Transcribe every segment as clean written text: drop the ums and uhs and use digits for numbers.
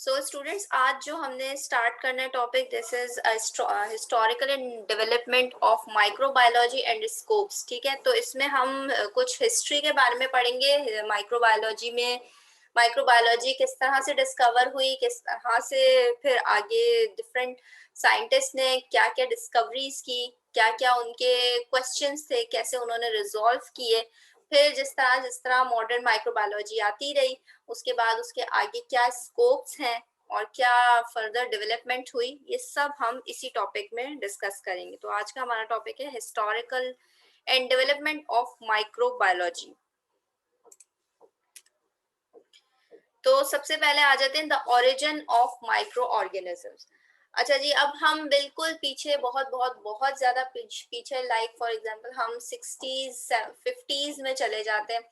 So students, आज जो हमने स्टार्ट करना है topic, this is historical and development of microbiology and scopes. ठीक है, तो इसमें हम कुछ हिस्ट्री के बारे में पढ़ेंगे। माइक्रोबायोलॉजी में माइक्रोबायोलॉजी किस तरह से डिस्कवर हुई, किस तरह से फिर आगे डिफरेंट साइंटिस्ट ने क्या क्या डिस्कवरीज की, क्या क्या उनके क्वेश्चंस थे, कैसे उन्होंने रिजॉल्व किए। फिर जिस तरह मॉडर्न माइक्रोबायोलॉजी आती रही, उसके बाद उसके आगे क्या स्कोप्स हैं और क्या फर्दर डेवलपमेंट हुई, ये सब हम इसी टॉपिक में डिस्कस करेंगे। तो आज का हमारा टॉपिक है historical and development of microbiology. तो सबसे पहले आ जाते हैं the origin of micro organisms. अच्छा जी, अब हम बिल्कुल पीछे, बहुत बहुत बहुत ज्यादा पीछे, लाइक फॉर एग्जांपल हम 60s 50s में चले जाते हैं,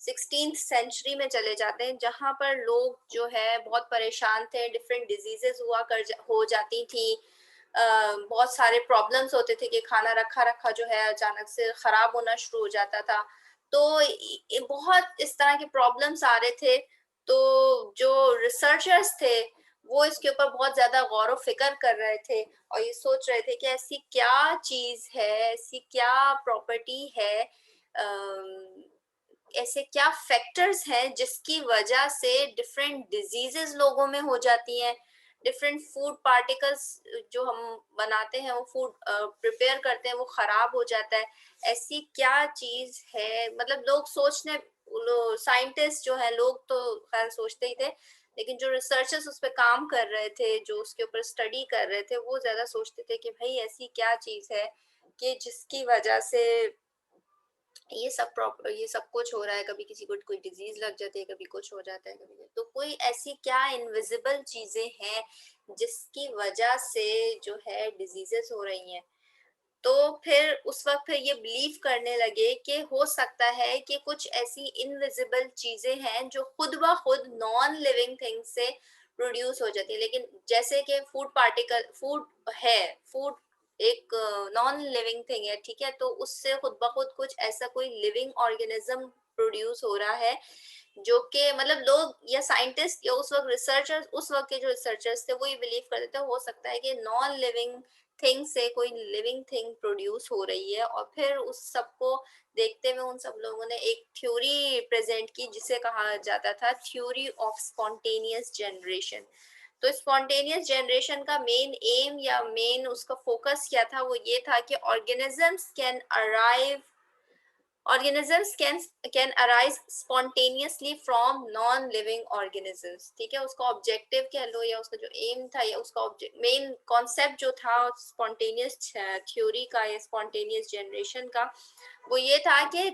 16th सेंचुरी में चले जाते हैं, जहाँ पर लोग जो है बहुत परेशान थे, डिफरेंट डिजीजेस हो जाती थी। बहुत सारे प्रॉब्लम्स होते थे कि खाना रखा रखा जो है अचानक से खराब होना शुरू हो जाता था। तो बहुत इस तरह के प्रॉब्लम्स आ रहे थे। तो जो रिसर्चर्स थे वो इसके ऊपर बहुत ज्यादा गौर व फिक्र कर रहे थे और ये सोच रहे थे कि ऐसी क्या चीज है, ऐसी क्या प्रॉपर्टी है, ऐसे क्या फैक्टर्स हैं जिसकी वजह से डिफरेंट डिजीजेस लोगों में हो जाती हैं, डिफरेंट फूड पार्टिकल्स जो हम बनाते हैं, वो फूड प्रिपेयर करते हैं, वो खराब हो जाता है। ऐसी क्या चीज है, मतलब लोग सोचने, साइंटिस्ट जो है, लोग तो खैर सोचते ही थे, लेकिन जो रिसर्चर्स उस पर काम कर रहे थे, जो उसके ऊपर स्टडी कर रहे थे, वो ज्यादा सोचते थे कि भाई ऐसी क्या चीज है कि जिसकी वजह से ये सब कुछ हो रहा है। कभी किसी को कोई डिजीज लग जाती है, कभी कुछ हो जाता है, तो कोई ऐसी क्या इनविजिबल चीजें हैं जिसकी वजह से जो है डिजीजेस हो रही हैं। तो फिर उस वक्त फिर ये बिलीव करने लगे कि हो सकता है कि कुछ ऐसी इनविजिबल चीजें हैं जो खुद ब खुद नॉन लिविंग थिंग से प्रोड्यूस हो जाती है। लेकिन जैसे कि फूड पार्टिकल, फूड एक नॉन लिविंग थिंग है, ठीक है, तो उससे खुद ब खुद कुछ ऐसा कोई लिविंग ऑर्गेनिज्म प्रोड्यूस हो रहा है, जो कि मतलब लोग या साइंटिस्ट या उस वक्त रिसर्चर्स, उस वक्त के जो रिसर्चर्स थे, वो ये बिलीव करते थे हो सकता है कि नॉन लिविंग थिंग से कोई लिविंग थिंग प्रोड्यूस हो रही है। और फिर उस सबको देखते हुए उन सब लोगों ने एक थ्योरी प्रेजेंट की जिसे कहा जाता था थ्योरी ऑफ स्पॉन्टेनियस जनरेशन। तो स्पॉन्टेनियस जनरेशन का मेन एम या मेन उसका फोकस क्या था, वो ये था कि organisms can arise spontaneously from non living organisms। ठीक है, उसका ऑब्जेक्टिव कह लो या उसका जो एम था या उसका मेन कॉन्सेप्ट जो था स्पॉन्टेनियस थ्योरी का या स्पॉन्टेनियस जनरेशन का, वो ये था कि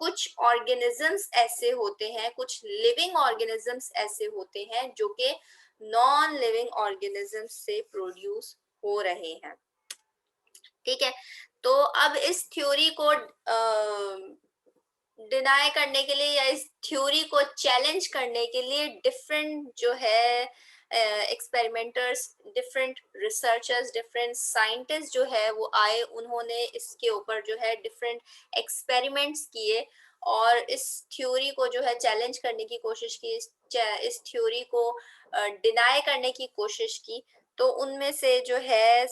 कुछ ऑर्गेनिजम्स ऐसे होते हैं, कुछ लिविंग ऑर्गेनिजम्स ऐसे होते हैं जो कि नॉन लिविंग ऑर्गेनिजम्स से प्रोड्यूस हो रहे हैं। ठीक है, तो अब इस थ्योरी को डिनाई करने के लिए या इस थ्योरी को चैलेंज करने के लिए डिफरेंट जो है experimenters, different researchers, different scientist जो है वो आए, उन्होंने इसके ऊपर जो है डिफरेंट एक्सपेरिमेंट्स किए और इस थ्योरी को जो है चैलेंज करने की कोशिश की, इस थ्योरी को डिनाई करने की कोशिश की। तो उनमें से जो है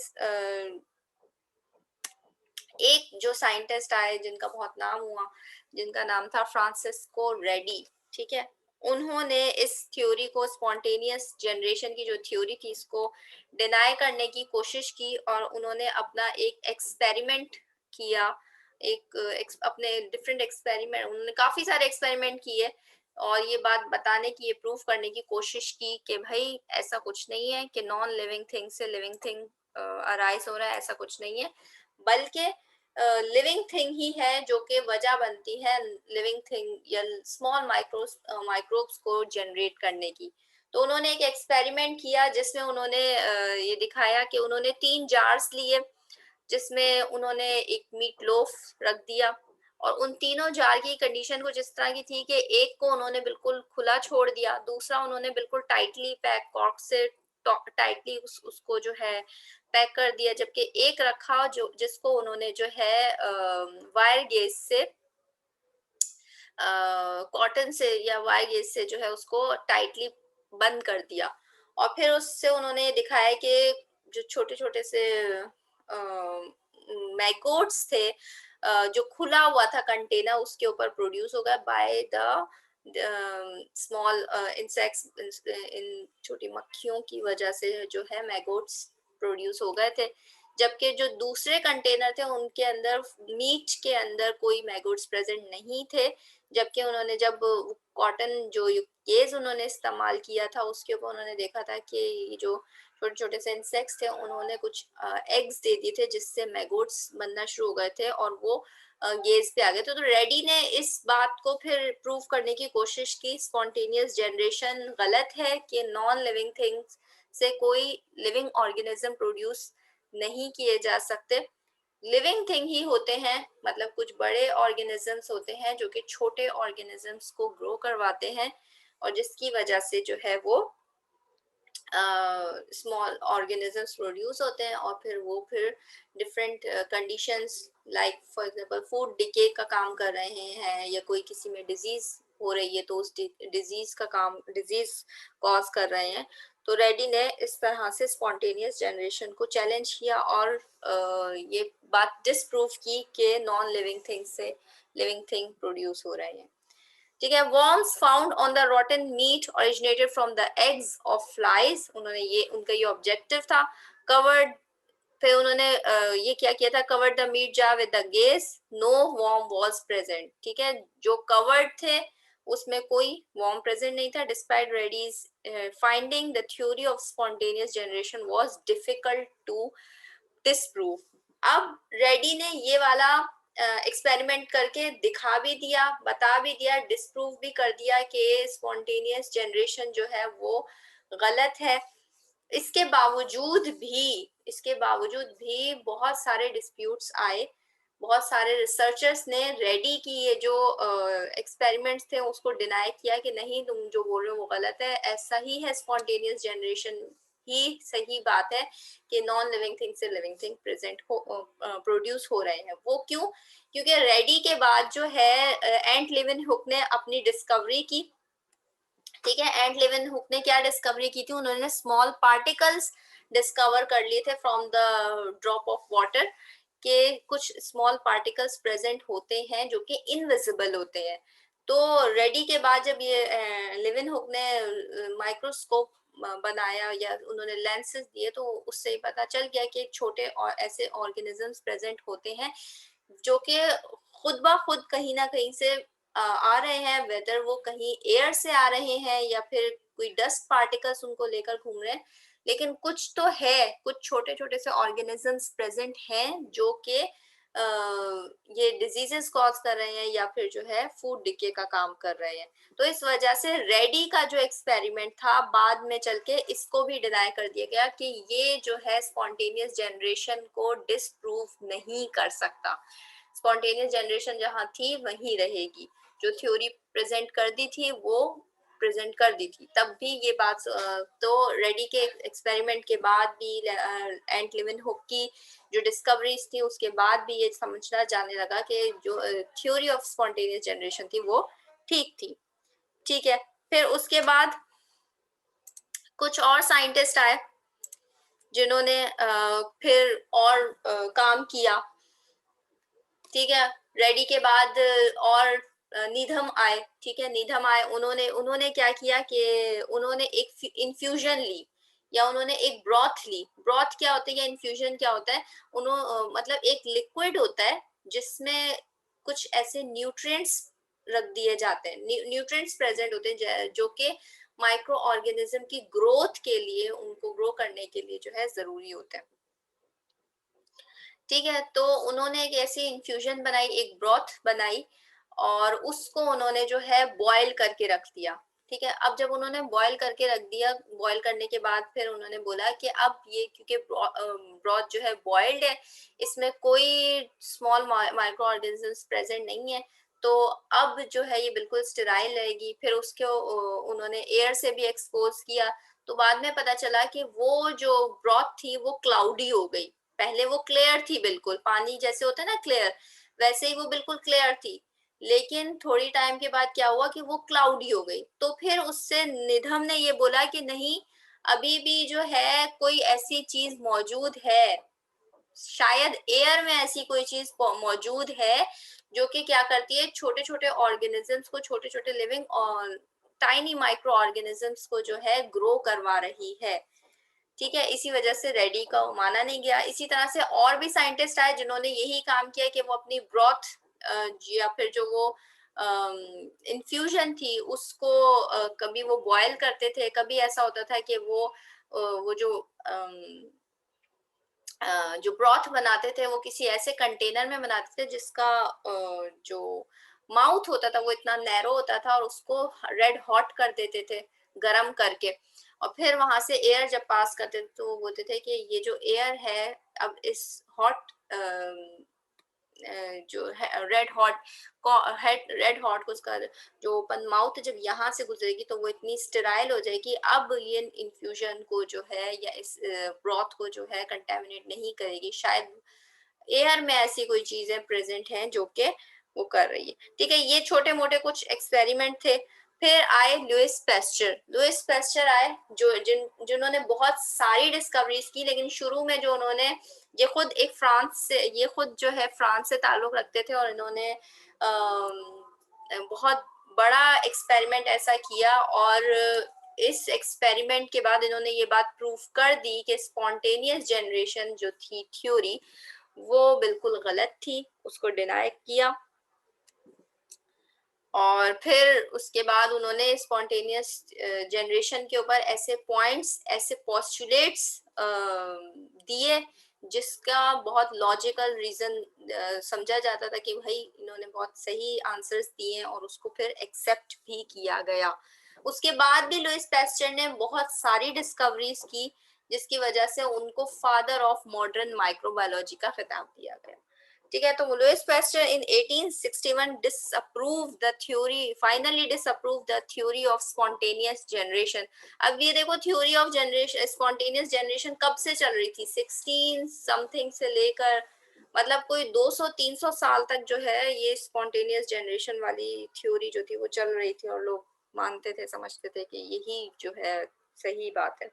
एक जो साइंटिस्ट आए जिनका बहुत नाम हुआ, जिनका नाम था फ्रांसिस्को रेडी। ठीक है, उन्होंने इस थ्योरी को, स्पॉन्टेनियस जनरेशन की जो थ्योरी थी, इसको डिनाई करने की कोशिश की और उन्होंने अपना एक एक्सपेरिमेंट किया। अपने डिफरेंट एक्सपेरिमेंट, उन्होंने काफी सारे एक्सपेरिमेंट किए और ये बात बताने की, ये प्रूफ करने की कोशिश की कि भाई ऐसा कुछ नहीं है कि नॉन लिविंग थिंग से लिविंग थिंग अराइज हो रहा है, ऐसा कुछ नहीं है, बल्कि लिविंग थिंग ही है जो कि वजह बनती है लिविंग थिंग या स्मॉल माइक्रोब्स को जनरेट करने की। तो उन्होंने एक एक्सपेरिमेंट किया जिसमें उन्होंने ये दिखाया कि उन्होंने 3 जार्स लिए, जिसमें उन्होंने एक मीट लोफ रख दिया और उन तीनों जार की कंडीशन कुछ इस तरह की थी कि एक को उन्होंने बिल्कुल खुला छोड़ दिया, दूसरा उन्होंने बिल्कुल टाइटली पैक, कॉर्क से टाइटली उसको जो है पैक कर दिया, जबकि एक रखा जो जिसको उन्होंने जो है वायर गेज से, कॉटन से या वायर गेज से जो है उसको टाइटली बंद कर दिया। और फिर उससे उन्होंने दिखाया कि जो छोटे-छोटे से मैगोट्स थे, जो खुला हुआ था कंटेनर उसके ऊपर प्रोड्यूस हो गया बाय द स्मॉल इंसेक्ट्स, इन छोटी मक्खियों की वजह से जो है मैगोट्स प्रोड्यूस हो गए थे। जबकि जो दूसरे कंटेनर थे उनके अंदर, मीट के अंदर कोई मैगोट्स प्रेजेंट नहीं थे। जबकि उन्होंने जब कॉटन जो केज उन्होंने इस्तेमाल किया था उसके ऊपर उन्होंने देखा था कि ये जो छोटे छोटे से इंसेक्ट्स थे उन्होंने कुछ एग्स दे दिए थे जिससे मैगोट्स बनना शुरू हो गए थे और वो गेज पे आ गए थे। तो रेडी ने इस बात को फिर प्रूव करने की कोशिश की स्पॉन्टेनियस जनरेशन गलत है, कि नॉन लिविंग थिंग्स से कोई लिविंग ऑर्गेनिज्म प्रोड्यूस नहीं किए जा सकते। लिविंग थिंग ही होते हैं, मतलब कुछ बड़े ऑर्गेनिजम्स होते हैं जो कि छोटे ऑर्गेनिजम्स को ग्रो करवाते हैं और जिसकी वजह से जो है वो स्मॉल ऑर्गेनिजम्स प्रोड्यूस होते हैं और फिर वो फिर different conditions like for example food decay का काम कर रहे हैं या कोई किसी में डिजीज हो रही है तो उस डिजीज कॉज कर रहे हैं। तो रेडी ने इस तरह से स्पॉन्टेनियस जनरेशन को चैलेंज किया और ये बात डिसप्रूव की कि नॉन लिविंग थिंग से लिविंग थिंग प्रोड्यूस हो रहे हैं। ठीक है। worms found on the rotten meat originated from the eggs of flies, उन्होंने ये उनका ये ऑब्जेक्टिव था। covered, फिर उन्होंने ये क्या किया था, covered the meat jar with the gaze, no worm was present। ठीक है, जो covered थे उसमें कोई worm present नहीं था। despite Reddy's finding, the theory of spontaneous generation was difficult to disprove। अब रेडी ने ये वाला एक्सपेरिमेंट करके दिखा भी दिया, बता भी दिया, डिस्प्रूव भी कर दिया कि स्पॉन्टेनियस जनरेशन जो है वो गलत है। इसके बावजूद भी बहुत सारे डिस्प्यूट्स आए। बहुत सारे रिसर्चर्स ने रेडी की ये जो एक्सपेरिमेंट्स थे उसको डिनाई किया कि नहीं, तुम जो बोल रहे हो वो गलत है, ऐसा ही है, स्पॉन्टेनियस जनरेशन ही सही बात है कि नॉन लिविंग थिंग से लिविंग थिंग प्रेजेंट हो प्रोड्यूस हो रहे हैं। वो क्यों? क्योंकि रेडी के बाद जो है एंट लिवन हुक ने अपनी डिस्कवरी की। ठीक है, एंट लिवन हुक ने क्या डिस्कवरी की थी, उन्होंने स्मॉल पार्टिकल्स डिस्कवर कर लिए थे from the drop of water, के कुछ स्मॉल पार्टिकल्स प्रेजेंट होते हैं जो कि इनविजिबल होते हैं। तो रेडी के बाद जब ये लिवन हुक ने माइक्रोस्कोप बनाया या उन्होंने लेंसेज दिए तो उससे ही पता चल गया कि छोटे और ऐसे ऑर्गेनिजम्स प्रेजेंट होते हैं जो कि खुद ब खुद कहीं ना कहीं से आ रहे हैं, वेदर वो कहीं एयर से आ रहे हैं या फिर कोई डस्ट पार्टिकल्स उनको लेकर घूम रहे हैं, लेकिन कुछ तो है, कुछ छोटे छोटे से ऑर्गेनिजम्स प्रेजेंट हैं जो कि ये डिजीजेस कॉज कर रहे हैं या फिर जो है फूड डिके का काम कर रहे हैं। तो इस वजह से रेडी का जो एक्सपेरिमेंट था बाद में चल के इसको भी डिनाई कर दिया गया कि ये जो है स्पॉन्टेनियस जनरेशन को डिसप्रूव नहीं कर सकता। स्पॉन्टेनियस जनरेशन जहाँ थी वहीं रहेगी, जो थ्योरी प्रेजेंट कर दी थी वो प्रेजेंट कर दी थी। तब भी ये बात तो रेडी के एक्सपेरिमेंट के बाद भी एंट लिवन हुक की जो डिस्कवरीज थी उसके बाद भी ये समझना जाने लगा कि जो थ्योरी ऑफ स्पॉन्टेनियस जनरेशन थी वो ठीक थी। ठीक है, फिर उसके बाद कुछ और साइंटिस्ट आए जिन्होंने फिर और काम किया। ठीक है, रेडी के बाद और नीधम आए। ठीक है, नीधम आए, उन्होंने क्या किया कि उन्होंने एक इन्फ्यूजन ली या उन्होंने एक ब्रॉथ ली। ब्रॉथ क्या होता है या इन्फ्यूजन क्या होता है? मतलब एक लिक्विड होता है जिसमें कुछ ऐसे न्यूट्रिएंट्स रख दिए जाते हैं, न्यूट्रिएंट्स प्रेजेंट होते हैं जो कि माइक्रो ऑर्गेनिज्म की ग्रोथ के लिए, उनको ग्रो करने के लिए जो है जरूरी होते हैं। ठीक है, तो उन्होंने एक ऐसी इन्फ्यूजन बनाई, एक ब्रॉथ बनाई और उसको उन्होंने जो है बॉयल करके रख दिया। ठीक है, अब जब उन्होंने बॉयल करके रख दिया, बॉयल करने के बाद फिर उन्होंने बोला कि अब ये क्योंकि ब्रॉथ जो है बॉइल्ड है, इसमें कोई स्मॉल माइक्रो ऑर्गेनिजम्स प्रेजेंट नहीं है, तो अब जो है ये बिल्कुल स्टेराइल रहेगी। फिर उसको उन्होंने एयर से भी एक्सपोज किया, तो बाद में पता चला कि वो जो ब्रॉथ थी वो क्लाउडी हो गई। पहले वो क्लियर थी, बिल्कुल पानी जैसे होता है ना क्लियर, वैसे ही वो बिल्कुल क्लियर थी। लेकिन थोड़ी टाइम के बाद क्या हुआ कि वो क्लाउडी हो गई। तो फिर उससे निधम ने ये बोला कि नहीं, अभी भी जो है कोई ऐसी चीज मौजूद है, शायद एयर में ऐसी कोई चीज मौजूद है जो कि क्या करती है, छोटे छोटे ऑर्गेनिजम्स को, छोटे छोटे लिविंग और टाइनी माइक्रो ऑर्गेनिजम्स को जो है ग्रो करवा रही है। ठीक है, इसी वजह से रेडी का माना नहीं गया। इसी तरह से और भी साइंटिस्ट आए जिन्होंने यही काम किया कि वो अपनी ब्रॉथ या फिर जो वो इन्फ्यूजन थी उसको कभी वो बॉयल करते थे, कभी ऐसा होता था कि वो जो जो ब्रॉथ बनाते थे वो किसी ऐसे कंटेनर में बनाते थे जिसका जो माउथ होता था वो इतना नैरो होता था, और उसको रेड हॉट कर देते थे गरम करके, और फिर वहां से एयर जब पास करते थे तो वो बोलते थे कि ये जो एयर है अब इस हॉट जो है रेड हॉट को उसका जो ओपन माउथ जब यहाँ से गुजरेगी तो वो इतनी स्टेराइल हो जाएगी, अब ये इन्फ्यूजन को जो है या इस ब्रॉथ को जो है कंटेमिनेट नहीं करेगी। शायद एयर में ऐसी कोई चीजें प्रेजेंट हैं जो कि वो कर रही है। ठीक है, ये छोटे मोटे कुछ एक्सपेरिमेंट थे। फिर आए लुइस पेस्चर। लुइस पेस्चर आए जो जिन्होंने बहुत सारी डिस्कवरीज की, लेकिन शुरू में जो उन्होंने, ये खुद एक फ्रांस से, ये खुद जो है फ्रांस से ताल्लुक रखते थे, और इन्होंने बहुत बड़ा एक्सपेरिमेंट ऐसा किया, और इस एक्सपेरिमेंट के बाद इन्होंने ये बात प्रूव कर दी कि स्पॉन्टेनियस जनरेशन जो थी थ्योरी वो बिल्कुल गलत थी, उसको डिनाई किया। और फिर उसके बाद उन्होंने स्पॉन्टेनियस जनरेशन के ऊपर ऐसे पॉइंट्स, ऐसे पोस्टुलेट्स दिए जिसका बहुत लॉजिकल रीजन समझा जाता था कि भाई इन्होंने बहुत सही आंसर्स दिए, और उसको फिर एक्सेप्ट भी किया गया। उसके बाद भी लुइस पैस्चर ने बहुत सारी डिस्कवरीज की जिसकी वजह से उनको फादर ऑफ मॉडर्न माइक्रोबायोलॉजी का खिताब दिया गया। ठीक है, तो Louis Pasteur in 1861 disapprove the theory, finally disapprove the theory of spontaneous generation. अब ये देखो, theory of generation, spontaneous generation कब से चल रही थी, 16 समथिंग से लेकर, मतलब कोई 200-300 साल तक जो है ये स्पॉन्टेनियस जनरेशन वाली थ्योरी जो थी वो चल रही थी, और लोग मानते थे, समझते थे कि यही जो है सही बात है।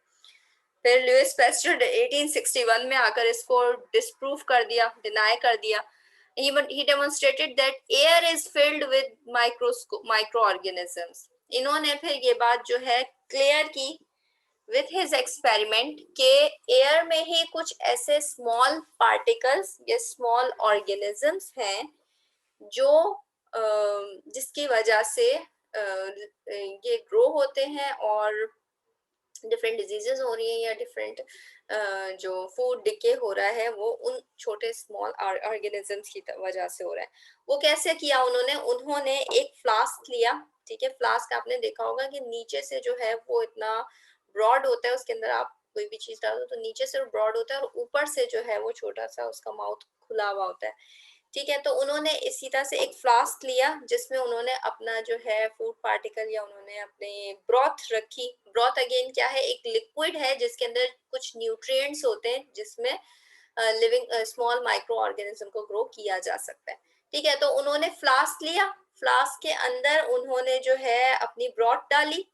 फिर लुइस पेस्टर 1861 में आकर इसको डिस्प्रूव कर दिया, डिनाई कर दिया। He demonstrated that air is filled with microorganisms. इन्होंने फिर ये बात जो है क्लियर की with his experiment के एयर में ही कुछ ऐसे स्मॉल पार्टिकल्स या स्मॉल ऑर्गेनिजम्स हैं जो जिसकी वजह से ये ग्रो होते हैं, और डिफरेंट डिजीजेस हो रही हैं या डिफरेंट जो फूड डिके हो रहा है वो उन छोटे स्मॉल ऑर्गेनिजम्स की वजह से हो रहा है। वो कैसे किया उन्होंने एक फ्लास्क लिया। ठीक है, फ्लास्क आपने देखा होगा कि नीचे से जो है वो इतना ब्रॉड होता है, उसके अंदर आप कोई भी चीज डाल दो तो नीचे से ब्रॉड होता है और ऊपर से जो है वो छोटा सा उसका माउथ खुला हुआ होता है। ठीक है, तो उन्होंने इसी तरह से एक फ्लास्क लिया जिसमें उन्होंने अपना जो है फूड पार्टिकल या उन्होंने अपने ब्रॉथ रखी। ब्रॉथ अगेन क्या है, एक लिक्विड है जिसके अंदर कुछ न्यूट्रिएंट्स होते हैं जिसमें लिविंग स्मॉल माइक्रो ऑर्गेनिज्म को ग्रो किया जा सकता है। ठीक है, तो उन्होंने फ्लास्क लिया, फ्लास्क के अंदर उन्होंने जो है अपनी ब्रॉथ डाली।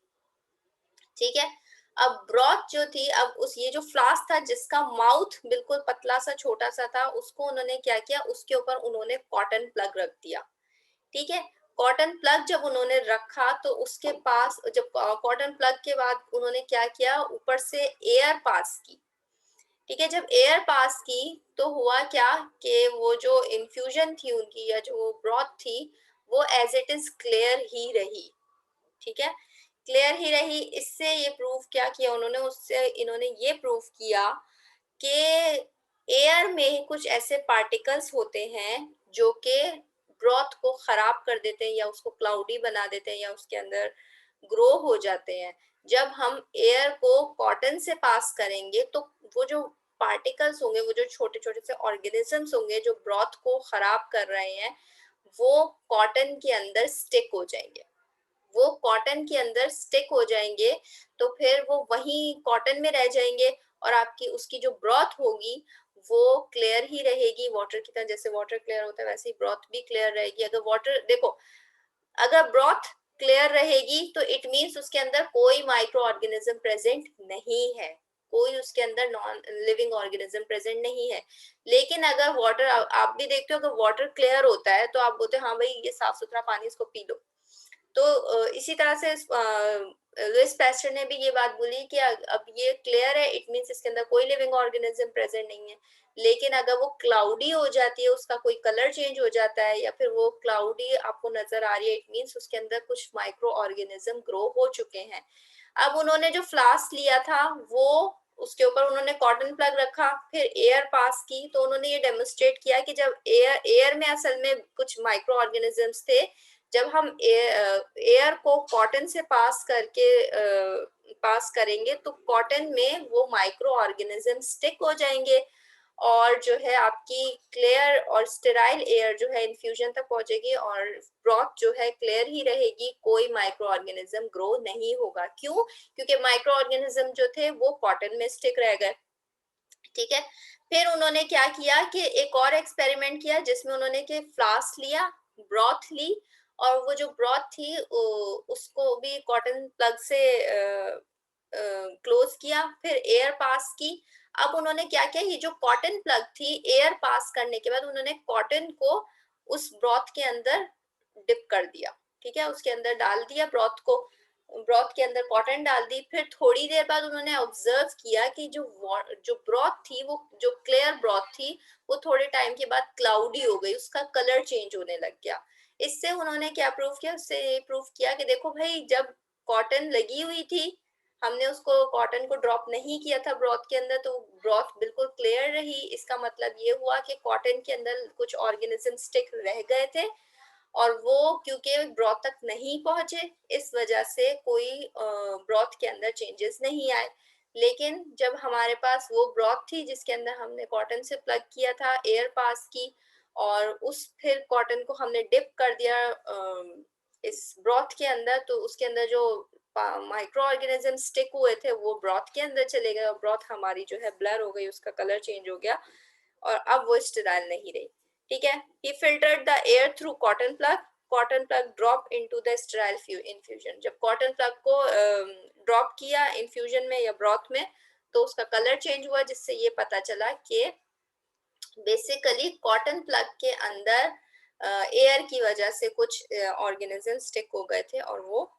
ठीक है, अब ब्रॉथ जो थी, अब उस ये जो फ्लास्क था जिसका माउथ बिल्कुल पतला सा छोटा सा था, उसको उन्होंने क्या किया, उसके ऊपर उन्होंने कॉटन प्लग रख दिया। ठीक है, कॉटन प्लग जब उन्होंने रखा तो उसके पास, जब कॉटन प्लग के बाद उन्होंने क्या किया, ऊपर से एयर पास की। ठीक है, जब एयर पास की तो हुआ क्या कि वो जो इन्फ्यूजन थी उनकी या जो ब्रॉथ थी वो एज इट इज क्लियर ही रही। ठीक है, क्लियर ही रही। इससे ये प्रूव क्या किया उन्होंने, उससे इन्होंने ये प्रूव किया कि एयर में कुछ ऐसे पार्टिकल्स होते हैं जो कि ब्रॉथ को खराब कर देते हैं या उसको क्लाउडी बना देते हैं या उसके अंदर ग्रो हो जाते हैं। जब हम एयर को कॉटन से पास करेंगे तो वो जो पार्टिकल्स होंगे, वो जो छोटे छोटे से ऑर्गेनिजम्स होंगे जो ब्रॉथ को खराब कर रहे हैं, वो कॉटन के अंदर स्टिक हो जाएंगे। वो कॉटन के अंदर स्टिक हो जाएंगे तो फिर वो वहीं कॉटन में रह जाएंगे, और आपकी उसकी जो ब्रॉथ होगी वो क्लियर ही रहेगी, वाटर की तरह। जैसे वाटर क्लियर होता है वैसे ही ब्रॉथ भी क्लियर रहेगी। अगर वाटर देखो, अगर ब्रॉथ क्लियर रहेगी तो इट मीन्स उसके अंदर कोई माइक्रो ऑर्गेनिज्म प्रेजेंट नहीं है, कोई उसके अंदर नॉन लिविंग ऑर्गेनिज्म प्रेजेंट नहीं है। लेकिन अगर वाटर, आप भी देखते हो, अगर वाटर क्लियर होता है तो आप बोलते हो हाँ भाई ये साफ सुथरा पानी, इसको पी लो। तो इसी तरह से लुइस पैस्चर ने भी ये बात बोली कि अब ये क्लियर है, इट मीन्स इसके अंदर कोई लिविंग ऑर्गेनिज्म प्रेजेंट नहीं है। लेकिन अगर वो क्लाउडी हो जाती है, उसका कोई कलर चेंज हो जाता है, या फिर वो क्लाउडी आपको नजर आ रही है, इट मीन्स उसके अंदर कुछ माइक्रो ऑर्गेनिज्म ग्रो हो चुके हैं। अब उन्होंने जो फ्लास्क लिया था वो, उसके ऊपर उन्होंने कॉटन प्लग रखा, फिर एयर पास की, तो उन्होंने ये डेमोन्स्ट्रेट किया कि जब एयर में असल में कुछ माइक्रो ऑर्गेनिजम्स थे, जब हम एयर को कॉटन से पास करेंगे तो कॉटन में वो माइक्रो ऑर्गेनिज्म स्टिक हो जाएंगे, और जो है आपकी क्लियर और स्टेराइल एयर जो है इन्फ्यूजन तक पहुंचेगी, और ब्रॉथ जो है क्लियर ही रहेगी, कोई माइक्रो ऑर्गेनिज्म ग्रो नहीं होगा। क्यों? क्योंकि माइक्रो ऑर्गेनिज्म जो थे वो कॉटन में स्टिक रह गए। ठीक है। फिर उन्होंने क्या किया कि एक और एक्सपेरिमेंट किया, जिसमें उन्होंने के फ्लास्क लिया, ब्रॉथ ली, और वो जो ब्रॉथ थी उसको भी कॉटन प्लग से क्लोज किया, फिर एयर पास की। अब उन्होंने क्या किया, ये जो कॉटन प्लग थी, एयर पास करने के बाद उन्होंने कॉटन को उस ब्रॉथ के अंदर डिप कर दिया। ठीक है, उसके अंदर डाल दिया ब्रॉथ को, ब्रॉथ के अंदर कॉटन डाल दी। फिर थोड़ी देर बाद उन्होंने ऑब्जर्व किया कि जो ब्रॉथ थी, वो जो क्लियर ब्रॉथ थी, वो थोड़े टाइम के बाद क्लाउडी हो गई, उसका कलर चेंज होने लग गया। इससे उन्होंने क्या प्रूव किया, उससे ये प्रूव किया कि देखो भाई, जब कॉटन लगी हुई थी, हमने उसको कॉटन को ड्रॉप नहीं किया था ब्रॉथ के अंदर, तो ब्रॉथ बिल्कुल क्लियर रही। इसका मतलब ये हुआ कि कॉटन के अंदर कुछ ऑर्गेनिज्म स्टिक रह गए थे, और वो क्योंकि ब्रॉथ तक नहीं पहुंचे, इस वजह से कोई ब्रॉथ के अंदर चेंजेस नहीं आए। लेकिन जब हमारे पास वो ब्रॉथ थी जिसके अंदर हमने कॉटन से प्लग किया था, एयर पास की, और उस फिर कॉटन को हमने डिप कर दिया इस ब्रॉथ के अंदर, तो उसके अंदर जो माइक्रो ऑर्गेनिज्म स्टिक हुए थे वो ब्रॉथ के अंदर चले गए, और ब्रॉथ हमारी जो है ब्लर हो गई, उसका कलर चेंज हो गया, और अब वो स्टेराइल नहीं रही। ठीक है। he filtered the air through cotton plug drop into the sterile infusion। जब कॉटन प्लग को ड्रॉप किया इन्फ्यूजन में या ब्रॉथ में, तो उसका कलर चेंज हुआ, जिससे ये पता चला कि बेसिकली कॉटन प्लग के अंदर एयर की वजह से कुछ ऑर्गेनिज्म स्टिक हो गए थे, और वो,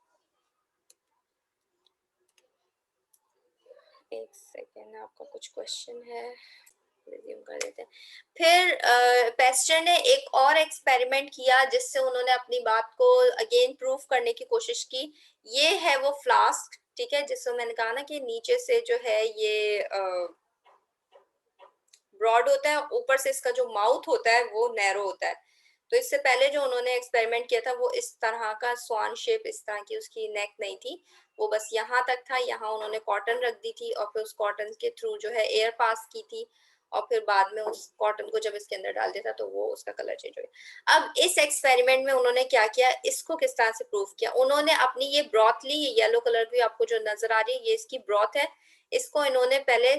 एक सेकेंड, आपका कुछ क्वेश्चन है, रिज्यूम कर देते हैं। फिर पेस्टर ने एक और एक्सपेरिमेंट किया, जिससे उन्होंने अपनी बात को अगेन प्रूफ करने की कोशिश की। ये है वो फ्लास्क, ठीक है, जिसको मैंने कहा ना कि नीचे से जो है ये ब्रॉड होता है, ऊपर से इसका जो माउथ होता है वो नैरो होता है। तो इससे पहले जो उन्होंने एक्सपेरिमेंट किया था, वो इस तरह का स्वान शेप, इस तरह की उसकी नेक नहीं थी, वो बस यहाँ तक था। यहाँ उन्होंने कॉटन रख दी थी, और फिर उस कॉटन के थ्रू जो है एयर पास की थी, और फिर बाद में उस कॉटन को जब इसके अंदर डाल दिया था तो वो उसका कलर चेंज हो गया। अब इस एक्सपेरिमेंट में उन्होंने क्या किया, इसको किस तरह से प्रूव किया, उन्होंने अपनी ये ब्रॉथ ली, ये येलो कलर की आपको जो नजर आ रही है, ये इसकी ब्रॉथ है। इसको इन्होंने पहले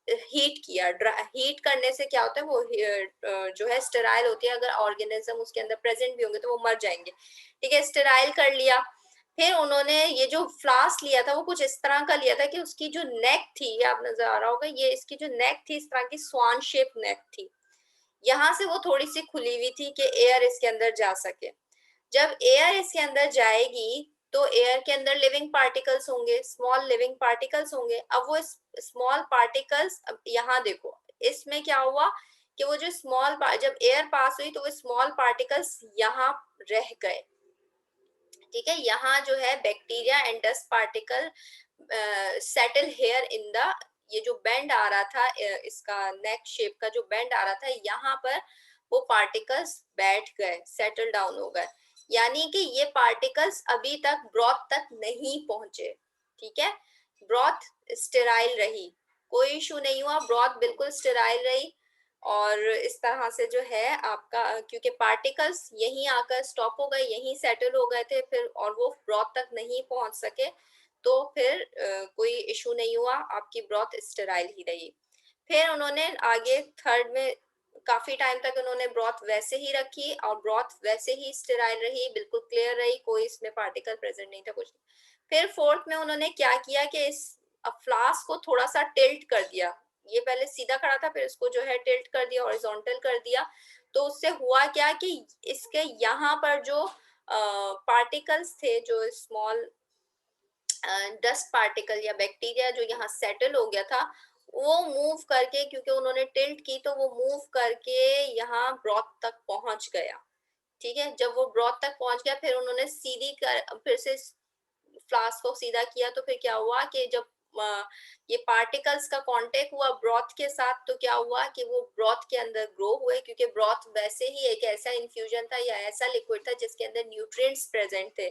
हीट किया। हीट करने से क्या होता है, वो जो है स्टेराइल होती है, अगर ऑर्गेनिज्म उसके अंदर प्रेजेंट भी होंगे तो वो मर जाएंगे। ठीक है, स्टेराइल कर लिया। फिर उन्होंने ये जो फ्लास्क लिया था वो कुछ इस तरह का लिया था कि उसकी जो नेक थी, ये आप नजर आ रहा होगा, ये इसकी जो नेक थी, इस तरह की स्वान शेप नेक थी। यहाँ से वो थोड़ी सी खुली हुई थी कि एयर इसके अंदर जा सके। जब एयर इसके अंदर जाएगी तो एयर के अंदर लिविंग पार्टिकल्स होंगे, स्मॉल लिविंग पार्टिकल्स होंगे। अब वो स्मॉल पार्टिकल्स, अब यहाँ देखो इसमें क्या हुआ कि वो जो जब एयर पास हुई तो वो स्मॉल पार्टिकल्स यहाँ रह गए। ठीक है, यहाँ जो है bacteria and dust particle settle here in the, ये जो बेंड आ रहा था, इसका नेक शेप का जो बेंड आ रहा था, यहाँ पर वो पार्टिकल्स बैठ गए, सेटल डाउन हो गए। यानी कि ये पार्टिकल्स अभी तक ब्रॉथ तक नहीं पहुंचे। ठीक है, ब्रॉथ स्टेराइल रही, कोई इशू नहीं हुआ, ब्रॉथ बिल्कुल स्टेराइल रही। और इस तरह से जो है आपका, क्योंकि पार्टिकल्स यहीं आकर स्टॉप हो गए, यहीं सेटल हो गए थे फिर, और वो ब्रॉथ तक नहीं पहुंच सके, तो फिर कोई इशू नहीं हुआ, आपकी ब्रॉथ स्टेराइल ही रही। फिर उन्होंने आगे थर्ड में काफी टाइम तक उन्होंने ब्रॉथ वैसे ही रखी और ब्रॉथ वैसे ही स्टेराइल रही, बिल्कुल क्लियर रही, कोई इसमें पार्टिकल प्रेजेंट नहीं था, कुछ नहीं। फिर फोर्थ में उन्होंने क्या किया कि इस फ्लास्क को थोड़ा सा टिल्ट कर दिया। ये पहले सीधा खड़ा था, फिर इसको जो है टिल्ट कर दिया, हॉरिजॉन्टल कर दिया। तो उससे हुआ क्या कि इसके यहाँ पर जो पार्टिकल्स थे, जो स्मॉल डस्ट पार्टिकल या बैक्टीरिया जो यहाँ सेटल हो गया था, वो मूव करके, क्योंकि उन्होंने टिल्ट की तो वो मूव करके यहाँ ब्रॉथ तक पहुंच गया। ठीक है, जब वो ब्रॉथ तक पहुंच गया, फिर उन्होंने सीधी कर फिर से फ्लास्क को सीधा किया, तो फिर क्या हुआ कि जब ये पार्टिकल्स का कांटेक्ट हुआ ब्रॉथ के साथ, तो क्या हुआ कि वो ब्रॉथ के अंदर ग्रो हुए, क्योंकि ब्रॉथ वैसे ही एक ऐसा इन्फ्यूजन था या ऐसा लिक्विड था जिसके अंदर न्यूट्रिएंट्स प्रेजेंट थे।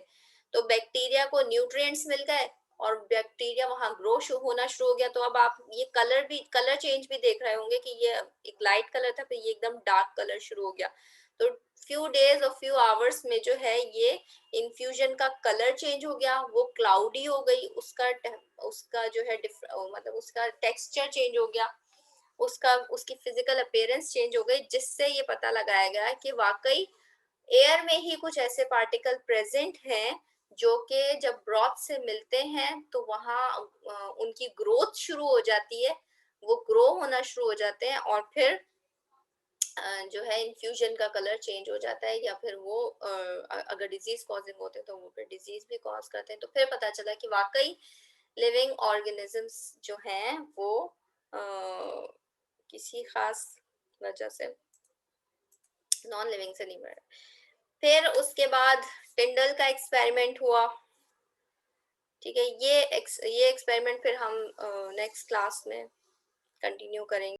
तो बैक्टीरिया को न्यूट्रिएंट्स मिल गए और बैक्टीरिया वहां ग्रो होना शुरू हो गया। तो अब आप ये कलर चेंज भी देख रहे होंगे कि ये एक लाइट कलर था, फिर ये एकदम डार्क कलर शुरू हो गया। तो फ्यू डेज और फ्यू आवर्स में जो है ये इन्फ्यूजन का कलर चेंज हो गया, वो क्लाउडी हो गई, उसका जो है मतलब उसका टेक्सचर चेंज हो गया, उसकी फिजिकल अपीयरेंस चेंज हो गई, जिससे ये पता लगाया गया कि वाकई एयर में ही कुछ ऐसे पार्टिकल प्रेजेंट हैं जो कि जब ब्रॉथ से मिलते हैं तो वहाँ उनकी ग्रोथ शुरू हो जाती है, वो ग्रो होना शुरू हो जाते हैं, और फिर जो है इन्फ्यूजन का कलर चेंज हो जाता है, या फिर वो अगर डिजीज कॉजिंग होते हैं तो वो फिर डिजीज भी कॉज करते हैं। तो फिर पता चला कि वाकई लिविंग ऑर्गेनिजम्स जो हैं वो किसी खास वजह से नॉन लिविंग से नहीं बढ़ रहे। फिर उसके बाद टिंडल का एक्सपेरिमेंट हुआ। ठीक है, ये एक्सपेरिमेंट फिर हम नेक्स्ट क्लास में कंटिन्यू करेंगे।